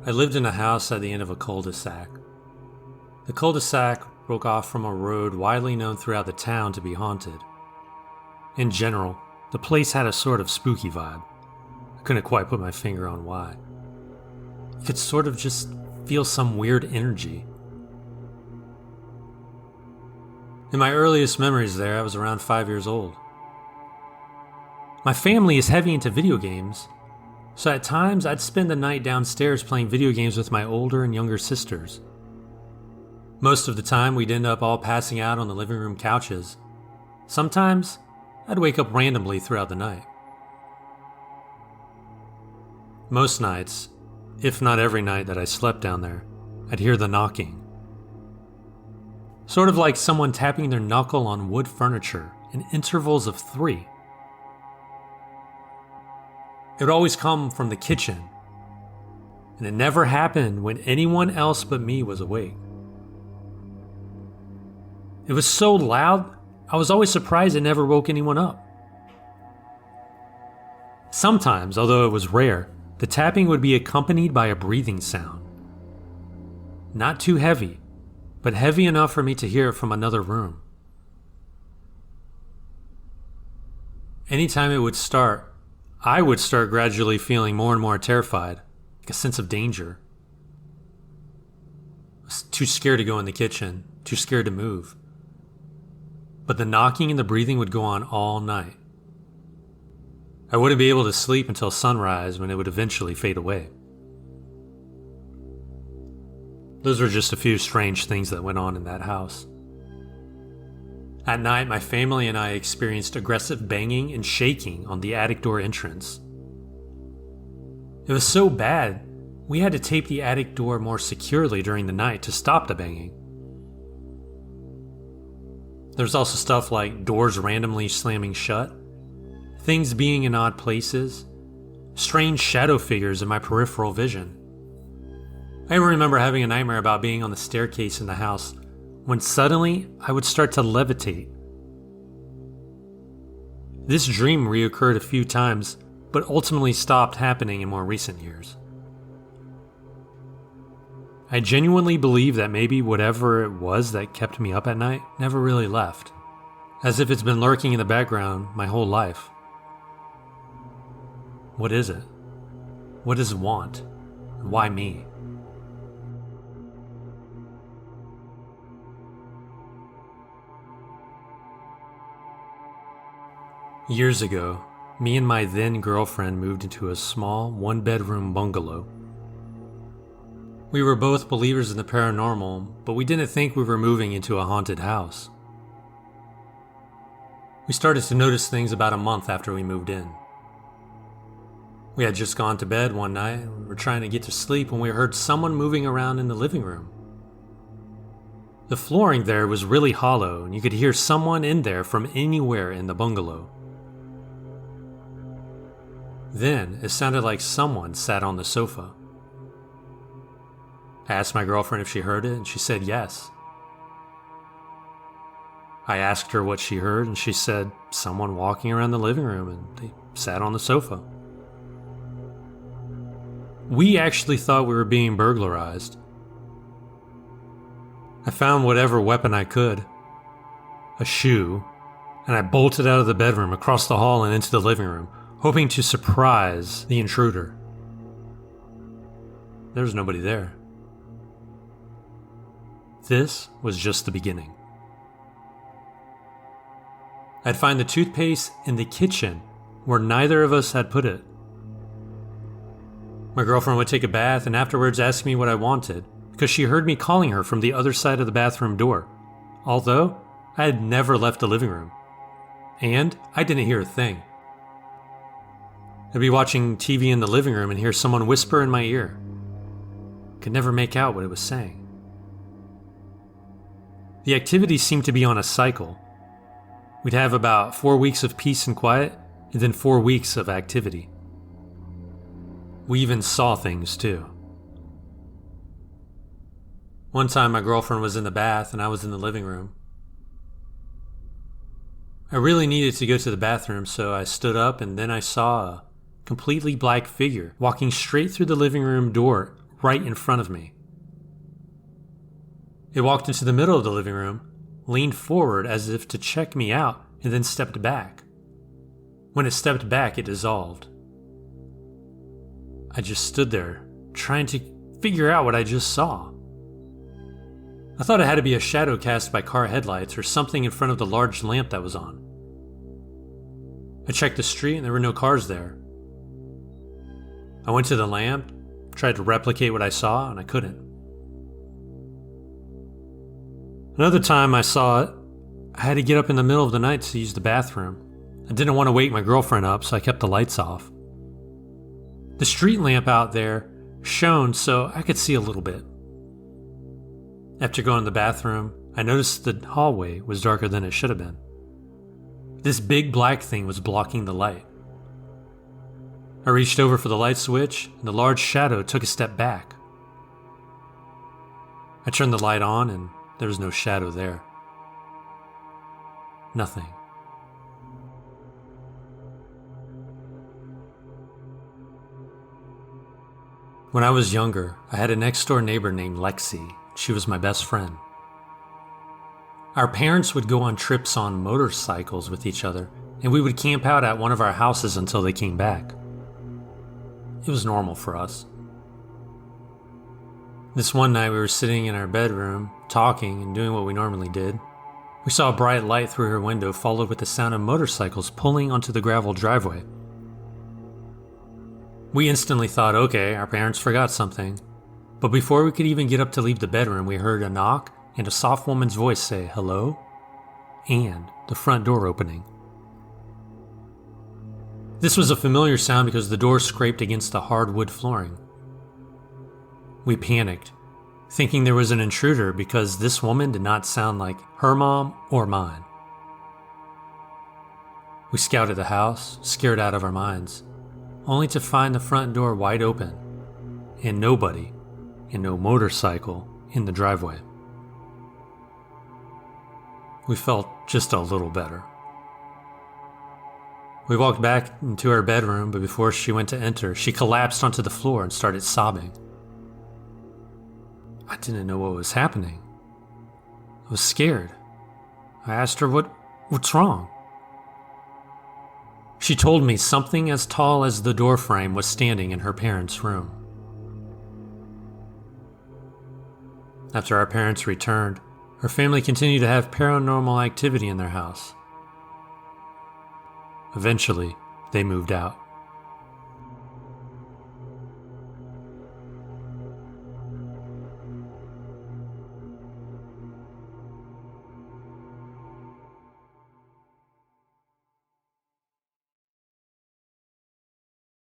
I lived in a house at the end of a cul-de-sac. The cul-de-sac broke off from a road widely known throughout the town to be haunted. In general, the place had a sort of spooky vibe. I couldn't quite put my finger on why. You could sort of just feel some weird energy. In my earliest memories there, I was around 5 years old. My family is heavy into video games, so at times I'd spend the night downstairs playing video games with my older and younger sisters. Most of the time, we'd end up all passing out on the living room couches. Sometimes, I'd wake up randomly throughout the night. Most nights, if not every night that I slept down there, I'd hear the knocking. Sort of like someone tapping their knuckle on wood furniture in intervals of 3. It would always come from the kitchen, and it never happened when anyone else but me was awake. It was so loud, I was always surprised it never woke anyone up. Sometimes, although it was rare, the tapping would be accompanied by a breathing sound. Not too heavy, but heavy enough for me to hear it from another room. Anytime it would start, I would start gradually feeling more and more terrified, like a sense of danger. I was too scared to go in the kitchen, too scared to move. But the knocking and the breathing would go on all night. I wouldn't be able to sleep until sunrise, when it would eventually fade away. Those were just a few strange things that went on in that house. At night, my family and I experienced aggressive banging and shaking on the attic door entrance. It was so bad, we had to tape the attic door more securely during the night to stop the banging. There's also stuff like doors randomly slamming shut, things being in odd places, strange shadow figures in my peripheral vision. I remember having a nightmare about being on the staircase in the house, when suddenly I would start to levitate. This dream reoccurred a few times, but ultimately stopped happening in more recent years. I genuinely believe that maybe whatever it was that kept me up at night never really left, as if it's been lurking in the background my whole life. What is it? What does it want? And why me? Years ago, me and my then girlfriend moved into a small, one-bedroom bungalow. We were both believers in the paranormal, but we didn't think we were moving into a haunted house. We started to notice things about a month after we moved in. We had just gone to bed one night, and we were trying to get to sleep when we heard someone moving around in the living room. The flooring there was really hollow, and you could hear someone in there from anywhere in the bungalow. Then, it sounded like someone sat on the sofa. I asked my girlfriend if she heard it, and she said yes. I asked her what she heard, and she said someone walking around the living room, and they sat on the sofa. We actually thought we were being burglarized. I found whatever weapon I could, a shoe, and I bolted out of the bedroom, across the hall, and into the living room, hoping to surprise the intruder. There was nobody there. This was just the beginning. I'd find the toothpaste in the kitchen where neither of us had put it. My girlfriend would take a bath and afterwards ask me what I wanted, because she heard me calling her from the other side of the bathroom door, although I had never left the living room. And I didn't hear a thing. I'd be watching TV in the living room and hear someone whisper in my ear. Could never make out what it was saying. The activity seemed to be on a cycle. We'd have about 4 weeks of peace and quiet, and then 4 weeks of activity. We even saw things too. One time my girlfriend was in the bath and I was in the living room. I really needed to go to the bathroom, so I stood up and then I saw a completely black figure walking straight through the living room door right in front of me. It walked into the middle of the living room, leaned forward as if to check me out, and then stepped back. When it stepped back, it dissolved. I just stood there, trying to figure out what I just saw. I thought it had to be a shadow cast by car headlights or something in front of the large lamp that was on. I checked the street and there were no cars there. I went to the lamp, tried to replicate what I saw, and I couldn't. Another time I saw it, I had to get up in the middle of the night to use the bathroom. I didn't want to wake my girlfriend up, so I kept the lights off. The street lamp out there shone so I could see a little bit. After going to the bathroom, I noticed the hallway was darker than it should have been. This big black thing was blocking the light. I reached over for the light switch, and the large shadow took a step back. I turned the light on, and there was no shadow there. Nothing. When I was younger, I had a next-door neighbor named Lexi. She was my best friend. Our parents would go on trips on motorcycles with each other, and we would camp out at one of our houses until they came back. It was normal for us. This one night we were sitting in our bedroom, talking and doing what we normally did. We saw a bright light through her window, followed with the sound of motorcycles pulling onto the gravel driveway. We instantly thought, okay, our parents forgot something. But before we could even get up to leave the bedroom, we heard a knock and a soft woman's voice say, "Hello?" and the front door opening. This was a familiar sound because the door scraped against the hardwood flooring. We panicked, thinking there was an intruder because this woman did not sound like her mom or mine. We scouted the house, scared out of our minds, only to find the front door wide open and nobody and no motorcycle in the driveway. We felt just a little better. We walked back into her bedroom, but before she went to enter, she collapsed onto the floor and started sobbing. I didn't know what was happening. I was scared. I asked her, what's wrong? She told me something as tall as the door frame was standing in her parents' room. After our parents returned, her family continued to have paranormal activity in their house. Eventually, they moved out.